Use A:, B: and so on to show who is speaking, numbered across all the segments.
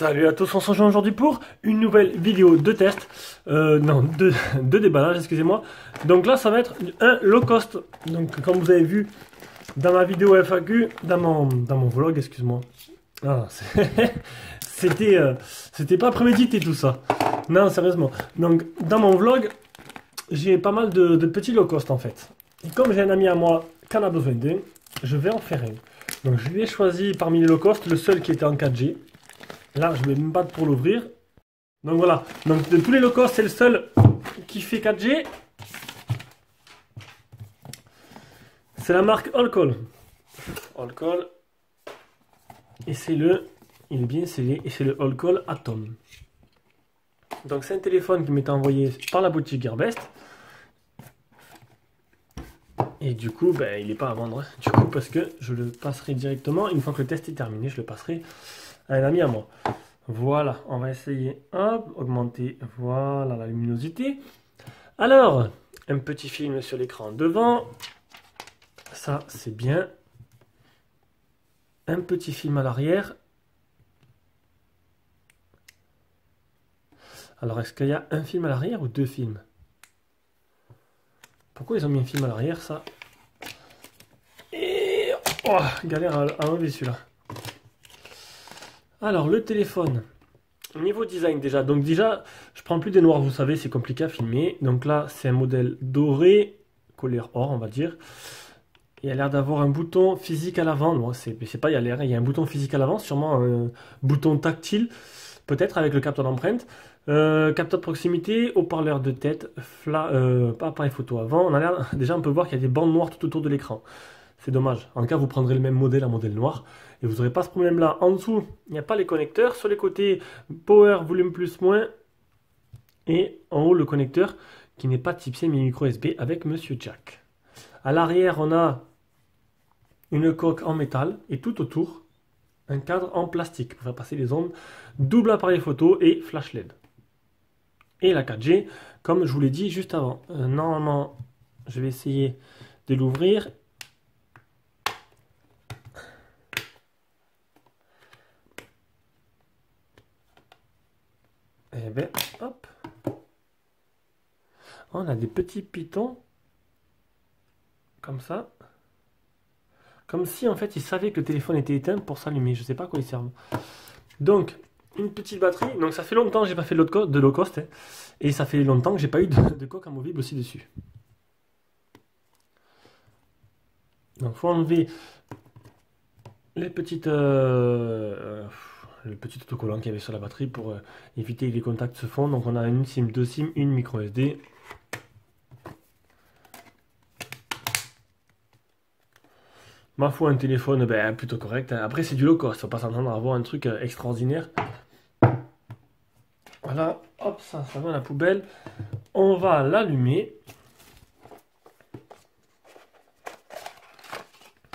A: Salut à tous, on se rejoint aujourd'hui pour une nouvelle vidéo de test, de déballage, excusez-moi. Donc là, ça va être un low cost. Donc comme vous avez vu dans ma vidéo FAQ, dans mon vlog, excuse-moi. Ah, c'était pas prémédité tout ça. Non, sérieusement. Donc dans mon vlog, j'ai pas mal de petits low cost en fait. Et comme j'ai un ami à moi qui en a besoin d'un, je vais en faire un. Donc je lui ai choisi parmi les low cost le seul qui était en 4G. Là, je vais me battre pour l'ouvrir. Donc voilà. Donc de tous les low cost, c'est le seul qui fait 4G. C'est la marque Allcall. Allcall. Et c'est il est bien scellé. Et c'est le Allcall Atom. Donc c'est un téléphone qui m'était envoyé par la boutique Gearbest. Et du coup, ben, il n'est pas à vendre. Du coup, parce que je le passerai directement. Une fois que le test est terminé, je le passerai à un ami à moi. Voilà, on va essayer, hop, augmenter, voilà, la luminosité. Alors, un petit film sur l'écran devant, ça c'est bien. Un petit film à l'arrière. Alors, est-ce qu'il y a un film à l'arrière ou deux films? Pourquoi ils ont mis un film à l'arrière, ça? Et... oh, galère à enlever celui-là. Alors, le téléphone, niveau design déjà, donc déjà, je prends plus des noirs, vous savez, c'est compliqué à filmer. Donc là, c'est un modèle doré, couleur or, on va dire. Il a l'air d'avoir un bouton physique à l'avant. Non, c'est pas il y a l'air, il y a un bouton physique à l'avant, sûrement un bouton tactile, peut-être avec le capteur d'empreinte. Capteur de proximité, haut-parleur de tête, pas appareil photo avant. On a l'air, déjà, on peut voir qu'il y a des bandes noires tout autour de l'écran. C'est dommage. En cas, vous prendrez le même modèle, un modèle noir, et vous n'aurez pas ce problème-là. En dessous, il n'y a pas les connecteurs. Sur les côtés, power, volume plus, moins. Et en haut, le connecteur qui n'est pas type C, mais micro USB avec Monsieur Jack. À l'arrière, on a une coque en métal et tout autour, un cadre en plastique pour faire passer les ondes. Double appareil photo et flash LED. Et la 4G, comme je vous l'ai dit juste avant. Normalement, je vais essayer de l'ouvrir. Et bien, hop. On a des petits pitons. Comme ça. Comme si, en fait, ils savaient que le téléphone était éteint pour s'allumer. Je ne sais pas à quoi ils servent. Donc, une petite batterie. Donc, ça fait longtemps que je n'ai pas fait de low cost. Hein. Et ça fait longtemps que je n'ai pas eu de coque amovible aussi dessus. Donc, il faut enlever les petites... le petit autocollant qu'il y avait sur la batterie pour éviter que les contacts se fondent. Donc on a une SIM, deux SIM, une micro SD. Ma foi, un téléphone plutôt correct. Après c'est du low cost, faut pas s'entendre à avoir un truc extraordinaire. Voilà, hop, ça va à la poubelle. On va l'allumer.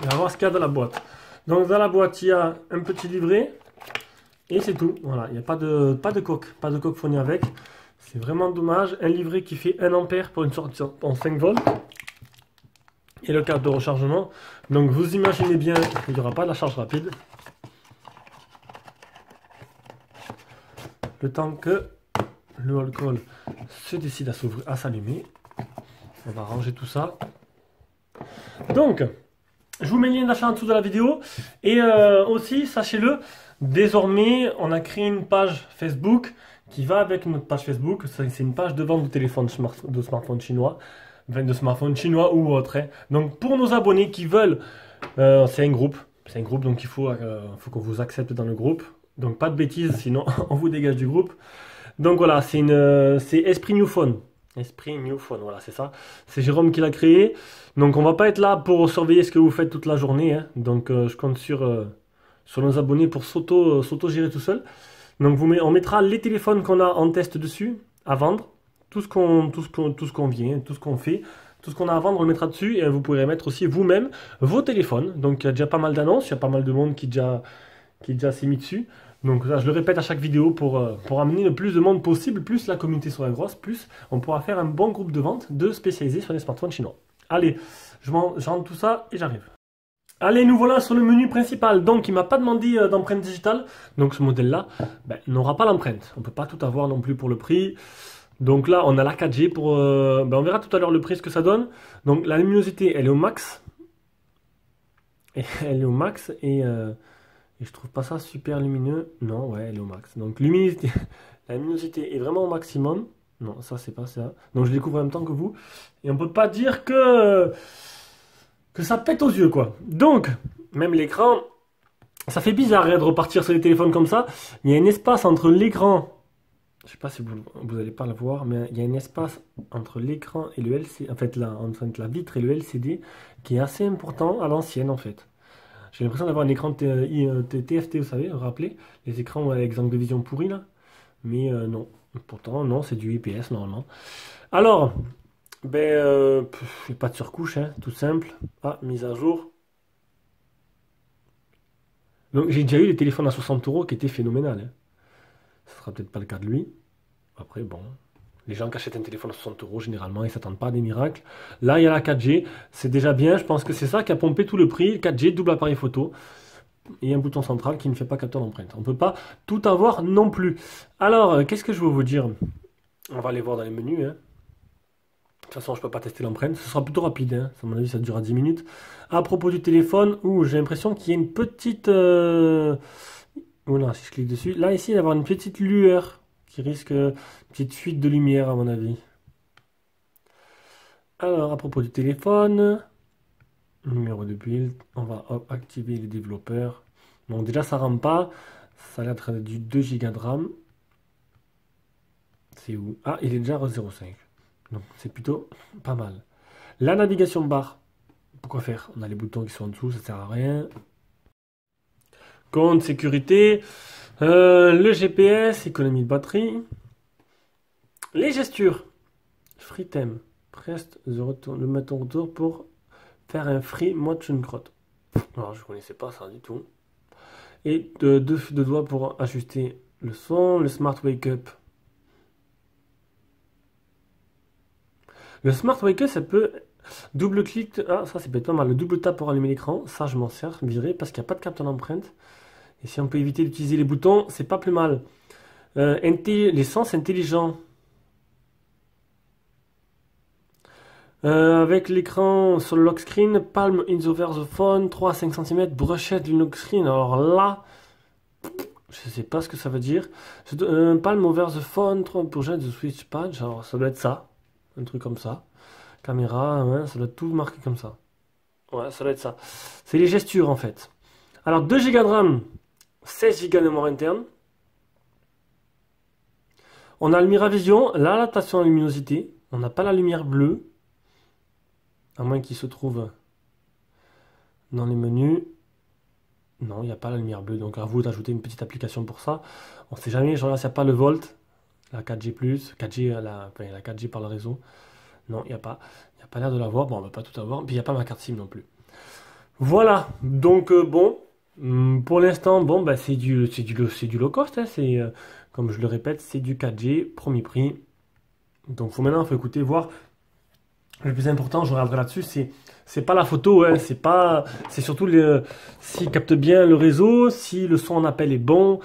A: On va voir ce qu'il y a dans la boîte. Donc dans la boîte, il y a un petit livret. Et c'est tout, voilà, il n'y a pas de coque fournie avec. C'est vraiment dommage. Un livret qui fait 1 ampère pour une sortie en 5 volts. Et le câble de rechargement. Donc vous imaginez bien qu'il n'y aura pas de la charge rapide. Le temps que le Allcall se décide à s'allumer. On va ranger tout ça. Donc, je vous mets le lien d'achat en dessous de la vidéo. Et aussi, sachez-le, désormais, on a créé une page Facebook qui va avec notre page Facebook. C'est une page de vente de téléphone de smartphone chinois, de smartphone chinois ou autre. Hein. Donc pour nos abonnés qui veulent, c'est un groupe, donc il faut qu'on vous accepte dans le groupe. Donc pas de bêtises, sinon on vous dégage du groupe. Donc voilà, c'est Esprit New Phone. Esprit New Phone, voilà, c'est ça. C'est Jérôme qui l'a créé. Donc on va pas être là pour surveiller ce que vous faites toute la journée. Hein. Donc je compte sur nos abonnés pour s'auto-gérer tout seul. Donc on mettra les téléphones qu'on a en test dessus à vendre. Tout ce qu'on vient, tout ce qu'on fait, tout ce qu'on a à vendre, on le mettra dessus. Et vous pourrez mettre aussi vous-même vos téléphones. Donc il y a déjà pas mal d'annonces, il y a pas mal de monde qui déjà s'est mis dessus. Donc là, je le répète à chaque vidéo pour amener le plus de monde possible. Plus la communauté sera grosse, plus on pourra faire un bon groupe de vente de spécialisés sur les smartphones chinois. Allez, je rentre tout ça et j'arrive. Allez, nous voilà sur le menu principal. Donc, il m'a pas demandé d'empreinte digitale. Donc, ce modèle-là ben, n'aura pas l'empreinte. On peut pas tout avoir non plus pour le prix. Donc là, on a la 4G pour... ben, on verra tout à l'heure le prix, ce que ça donne. Donc, la luminosité, elle est au max. Et elle est au max. Et je trouve pas ça super lumineux. Non, ouais, elle est au max. Donc, luminosité, la luminosité est vraiment au maximum. Non, ça, c'est pas ça. Donc, je découvre en même temps que vous. Et on peut pas dire que ça pète aux yeux, quoi. Donc, même l'écran, ça fait bizarre de repartir sur les téléphones comme ça. Il y a un espace entre l'écran, je sais pas si vous allez pas le voir, mais il y a un espace entre l'écran et le LCD, en fait, entre la vitre et le LCD, qui est assez important à l'ancienne, en fait. J'ai l'impression d'avoir un écran TFT, vous savez, vous vous rappelez, les écrans avec angle de vision pourri, là. Mais non, pourtant, non, c'est du IPS, normalement. Alors... Ben, pas de surcouche, hein, tout simple. Ah, mise à jour. Donc, j'ai déjà eu les téléphones à 60 euros qui étaient phénoménales, hein. Ce sera peut-être pas le cas de lui. Après, bon, les gens qui achètent un téléphone à 60 euros, généralement, ils s'attendent pas à des miracles. Là, il y a la 4G. C'est déjà bien. Je pense que c'est ça qui a pompé tout le prix. 4G, double appareil photo. Et un bouton central qui ne fait pas capteur d'empreinte. On peut pas tout avoir non plus. Alors, qu'est-ce que je veux vous dire? On va aller voir dans les menus, hein. De toute façon, je ne peux pas tester l'empreinte. Ce sera plutôt rapide, hein. À mon avis, ça durera 10 minutes. À propos du téléphone, j'ai l'impression qu'il y a une petite... Voilà, si je clique dessus. Là, ici, il va y avoir une petite lueur qui risque... Une petite fuite de lumière, à mon avis. Alors, à propos du téléphone... Numéro de build. On va activer les développeurs. Donc déjà, ça ne rame pas. Ça a l'air d'être du 2 Go de RAM. C'est où? Ah, il est déjà à 0,5. Donc c'est plutôt pas mal. La navigation barre, pourquoi faire? On a les boutons qui sont en dessous, ça sert à rien. Compte, sécurité, le GPS, économie de batterie, les gestures, free theme, press le bouton retour pour faire un free motion crotte. Alors je connaissais pas ça du tout. Et deux doigts pour ajuster le son, le smart wake up. Le Smart Wake ça peut double-clic. Ah, ça, c'est peut-être pas mal. Le double tap pour allumer l'écran. Ça, je m'en sers, viré, parce qu'il n'y a pas de capteur d'empreinte. Et si on peut éviter d'utiliser les boutons, c'est pas plus mal. Les sens intelligents. Avec l'écran sur le lock screen, palm in over the phone, 3 à 5 cm, brochette du lock screen. Alors là, je sais pas ce que ça veut dire. Palm over the phone, 3 brochette de switch pad. Alors ça doit être ça. Un truc comme ça. Caméra, ouais, ça doit être tout marqué comme ça. Ouais, ça doit être ça. C'est les gestures en fait. Alors 2 Go de RAM, 16 Go de mémoire interne. On a le Miravision, l'adaptation à la luminosité. On n'a pas la lumière bleue. À moins qu'il se trouve dans les menus. Non, il n'y a pas la lumière bleue. Donc à vous d'ajouter une petite application pour ça. On ne sait jamais, je regarde s'il n'y a pas le Volt. La 4G+, 4G, la 4G par le réseau. Non, il n'y a pas. Il n'y a pas l'air de l'avoir. Bon, on ne va pas tout avoir. Puis il n'y a pas ma carte SIM non plus. Voilà. Donc, bon. Pour l'instant, bon, bah, c'est du low cost. Hein, comme je le répète, c'est du 4G, premier prix. Donc, maintenant, il faut écouter, voir. Le plus important, je regarderai là-dessus, c'est pas la photo. Hein, c'est surtout s'il capte bien le réseau, si le son en appel est bon.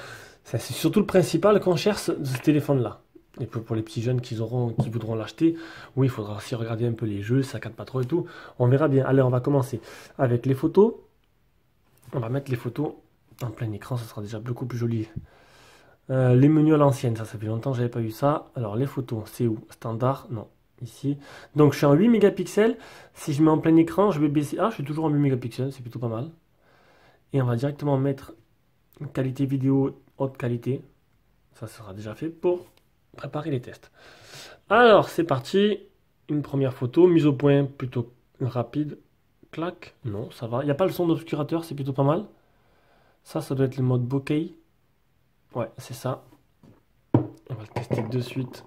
A: C'est surtout le principal qu'on cherche ce téléphone-là. Et pour les petits jeunes qui voudront l'acheter, oui, il faudra aussi regarder un peu les jeux, ça capte pas trop et tout. On verra bien. Allez, on va commencer avec les photos. On va mettre les photos en plein écran, ça sera déjà beaucoup plus joli. Les menus à l'ancienne, ça fait longtemps que j'avais pas eu ça. Alors les photos, c'est où? Standard, non, ici. Donc je suis en 8 mégapixels. Si je mets en plein écran, je vais baisser. Ah, je suis toujours en 8 mégapixels, c'est plutôt pas mal. Et on va directement mettre qualité vidéo haute qualité. Ça sera déjà fait pour préparer les tests. Alors, c'est parti. Une première photo, mise au point plutôt rapide. Clac. Non, ça va. Il n'y a pas le son d'obscurateur, c'est plutôt pas mal. Ça doit être le mode bokeh. Ouais, c'est ça. On va le tester de suite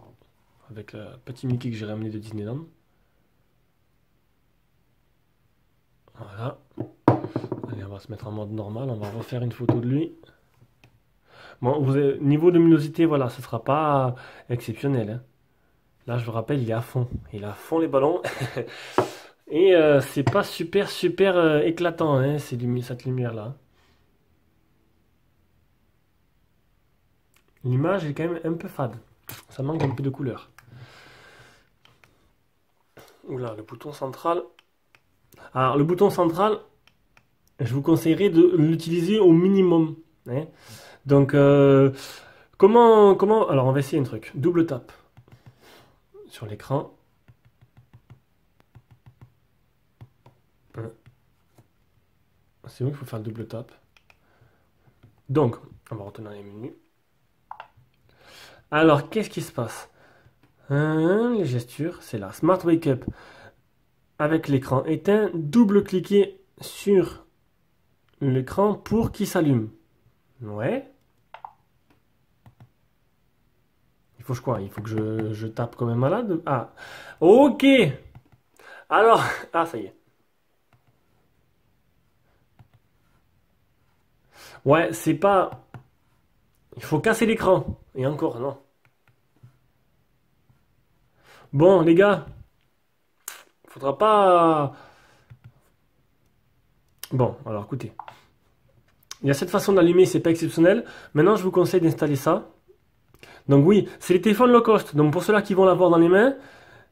A: avec le petit Mickey que j'ai ramené de Disneyland. Voilà. Allez, on va se mettre en mode normal. On va refaire une photo de lui. Bon, niveau luminosité, voilà, ce sera pas exceptionnel. Hein. Là, je vous rappelle, il est à fond. Il est à fond les ballons. Et c'est pas super éclatant, hein, cette lumière-là. L'image est quand même un peu fade. Ça manque un peu de couleur. Oula, le bouton central. Alors, le bouton central, je vous conseillerais de l'utiliser au minimum, hein. Donc, comment... Alors, on va essayer un truc. Double tap sur l'écran. C'est où qu'il faut faire le double tap. Donc, on va retourner dans les menus. Alors, qu'est-ce qui se passe? Les gestures, c'est là. Smart Wake Up. Avec l'écran éteint, double-cliquez sur l'écran pour qu'il s'allume. Ouais. Il faut quoi? Il faut que je tape comme un malade? Ah, ok. Alors, ah, ça y est. Ouais, c'est pas... Il faut casser l'écran. Et encore, non. Bon, les gars. Faudra pas... Bon, alors écoutez. Il y a cette façon d'allumer, c'est pas exceptionnel. Maintenant, je vous conseille d'installer ça. Donc oui, c'est les téléphones low cost. Donc pour ceux-là qui vont l'avoir dans les mains,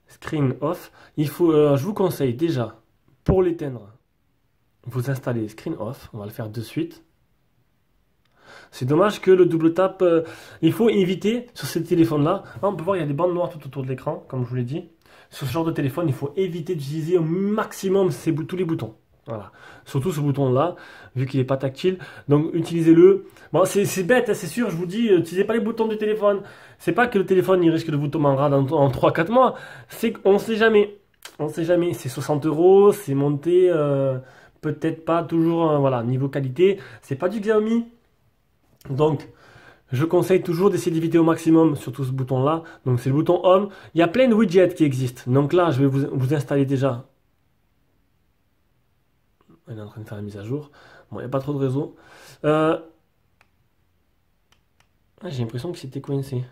A: screen off, il faut, je vous conseille déjà, pour l'éteindre, vous installez screen off. On va le faire de suite. C'est dommage que le double tap, il faut éviter sur ces téléphones-là. On peut voir, il y a des bandes noires tout autour de l'écran, comme je vous l'ai dit. Sur ce genre de téléphone, il faut éviter d'utiliser au maximum tous les boutons. Voilà. Surtout ce bouton-là, vu qu'il n'est pas tactile. Donc utilisez-le. Bon, c'est bête, hein, c'est sûr, je vous dis, n'utilisez pas les boutons du téléphone. C'est pas que le téléphone il risque de vous tomber en rade en 3-4 mois. C'est qu'on ne sait jamais. On ne sait jamais. C'est 60 €, c'est monté, peut-être pas toujours, voilà, niveau qualité. C'est pas du Xiaomi. Donc, je conseille toujours d'essayer d'éviter au maximum surtout ce bouton-là. Donc, c'est le bouton Home. Il y a plein de widgets qui existent. Donc là, je vais vous installer déjà. Elle est en train de faire la mise à jour. Bon, il n'y a pas trop de réseau. J'ai l'impression que c'était coincé.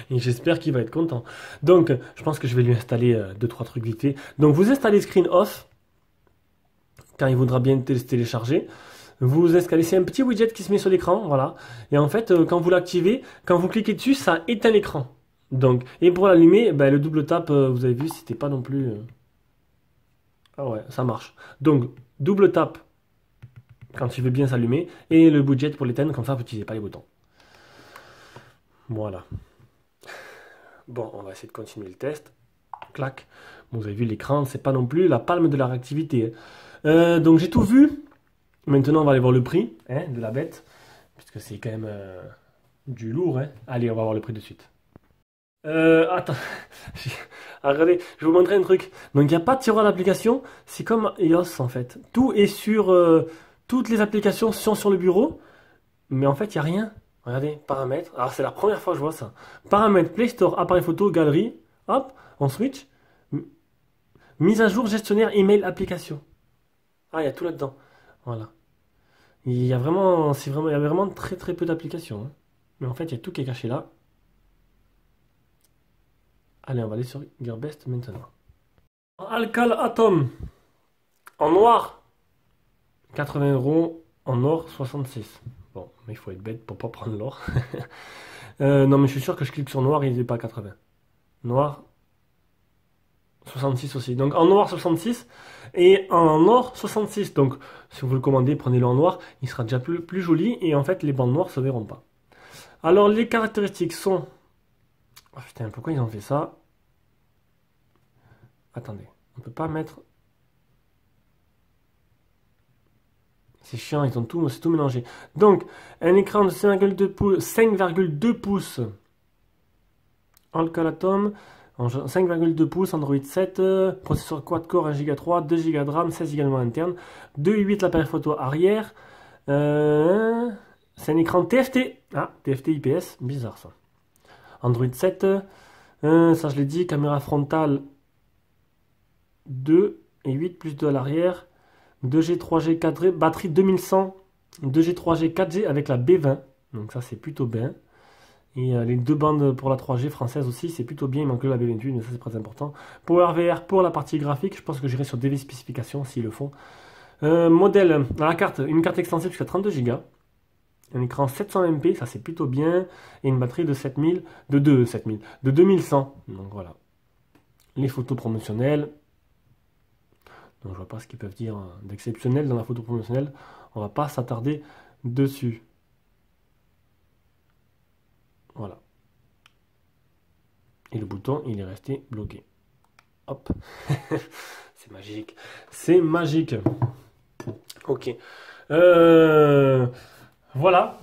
A: Et j'espère qu'il va être content. Donc, je pense que je vais lui installer 2-3 trucs vite fait. Donc, vous installez Screen Off. Quand il voudra bien télécharger. Vous installez, c'est un petit widget qui se met sur l'écran, voilà. Et en fait, quand vous l'activez, quand vous cliquez dessus, ça éteint l'écran. Donc, et pour l'allumer, ben, le double tap, vous avez vu, c'était pas non plus... Ah ouais, ça marche. Donc, double tap quand il veut bien s'allumer, et le widget pour l'éteindre, comme ça, vous n'utilisez pas les boutons. Voilà. Bon, on va essayer de continuer le test. Clac. Bon, vous avez vu, l'écran, c'est pas non plus la palme de la réactivité. Donc, j'ai tout vu. Maintenant, on va aller voir le prix, hein, de la bête, puisque c'est quand même du lourd, hein. Allez, on va voir le prix de suite. Attends, regardez, je vais vous montrer un truc. Donc, il n'y a pas de tiroir d'application, c'est comme iOS en fait. Tout est sur, toutes les applications sont sur le bureau, mais en fait, il n'y a rien. Regardez, paramètres. Alors, c'est la première fois que je vois ça. Paramètres, Play Store, appareil photo, galerie. Hop, on switch. Mise à jour, gestionnaire, email, application. Ah, il y a tout là-dedans. Voilà. Il y a vraiment, il y a vraiment très peu d'applications, hein. Mais en fait, il y a tout qui est caché là. Allez, on va aller sur Gearbest maintenant. Alcal Atom. En noir, 80 €. En or, 66. Bon, mais il faut être bête pour pas prendre l'or. Non, mais je suis sûr que je clique sur noir, il n'est pas 80. Noir, 66 aussi. Donc en noir 66 et en or 66. Donc si vous le commandez, prenez-le en noir. Il sera déjà plus joli et en fait les bandes noires ne se verront pas. Alors les caractéristiques sont... Oh, putain, pourquoi ils ont fait ça? Attendez, on peut pas mettre... C'est chiant, ils ont tout, c'est tout mélangé. Donc un écran de 5,2 pouces. Alcal Atom. 5,2 pouces, Android 7, processeur quad-core 1 Go 3, 2 Go de RAM, 16 Go de mémoire interne, 2.8 l'appareil photo arrière, c'est un écran TFT, ah, TFT IPS, bizarre ça. Android 7, ça je l'ai dit, caméra frontale 2 et 8 plus 2 à l'arrière, 2G, 3G, 4G, batterie 2100, 2G, 3G, 4G avec la B20, donc ça c'est plutôt bien. Et les 2 bandes pour la 3G française aussi, c'est plutôt bien. Il manque le la B28, mais ça c'est très important. PowerVR pour la partie graphique, je pense que j'irai sur DV spécifications s'ils le font. Modèle, à la carte, une carte extensible jusqu'à 32 Go. Un écran 720p, ça c'est plutôt bien. Et une batterie de 2100. Donc voilà. Les photos promotionnelles. Donc je vois pas ce qu'ils peuvent dire d'exceptionnel dans la photo promotionnelle. On va pas s'attarder dessus. Voilà. Et le bouton, il est resté bloqué. Hop. C'est magique. C'est magique. Ok. Voilà.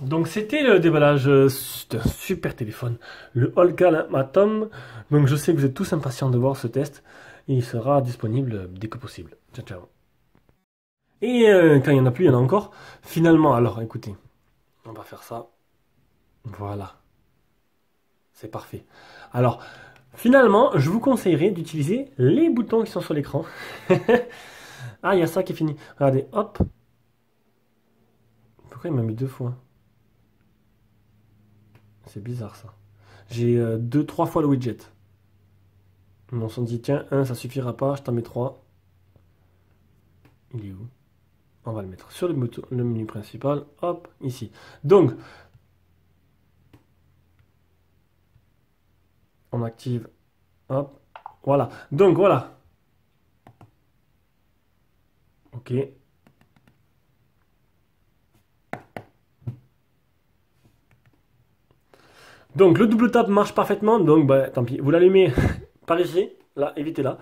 A: Donc c'était le déballage d'un super téléphone. Le Holka Atom. Donc je sais que vous êtes tous impatients de voir ce test. Il sera disponible dès que possible. Ciao, ciao. Et quand il n'y en a plus, il y en a encore. Finalement, alors écoutez. On va faire ça. Voilà. C'est parfait. Alors, finalement, je vous conseillerais d'utiliser les boutons qui sont sur l'écran. Ah, il y a ça qui est fini. Regardez, hop. Pourquoi il m'a mis 2 fois? C'est bizarre ça. J'ai 2-3 fois le widget. On s'en dit, tiens, 1, ça suffira pas, je t'en mets 3. Il est où? On va le mettre sur le menu principal. Hop, ici. Donc, on active. Hop. Voilà. Donc, voilà. Ok. Donc, le double tap marche parfaitement. Donc, bah, tant pis. Vous l'allumez par ici. Là, évitez-la.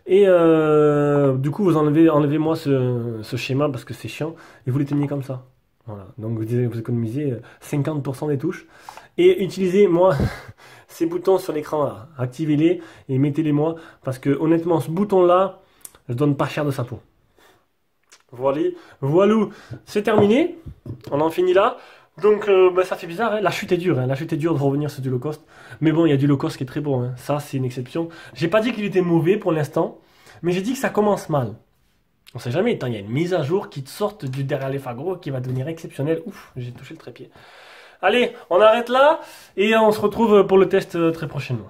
A: Et du coup, enlevez-moi ce schéma parce que c'est chiant. Et vous les teniez comme ça. Voilà. Donc, vous économisez 50% des touches. Et utilisez, moi, ces boutons sur l'écran là. Activez-les et mettez-les moi. Parce que, honnêtement, ce bouton-là, je donne pas cher de sa peau. Voilà. Voilou. C'est terminé. On en finit là. Donc, bah, ça fait bizarre, hein. La chute est dure, hein. La chute est dure de revenir sur du low cost. Mais bon, il y a du low cost qui est très bon, hein. Ça, c'est une exception. J'ai pas dit qu'il était mauvais pour l'instant, mais j'ai dit que ça commence mal. On sait jamais, il y a une mise à jour qui te sorte du derrière les fagots qui va devenir exceptionnelle. Ouf, j'ai touché le trépied. Allez, on arrête là et on se retrouve pour le test très prochainement.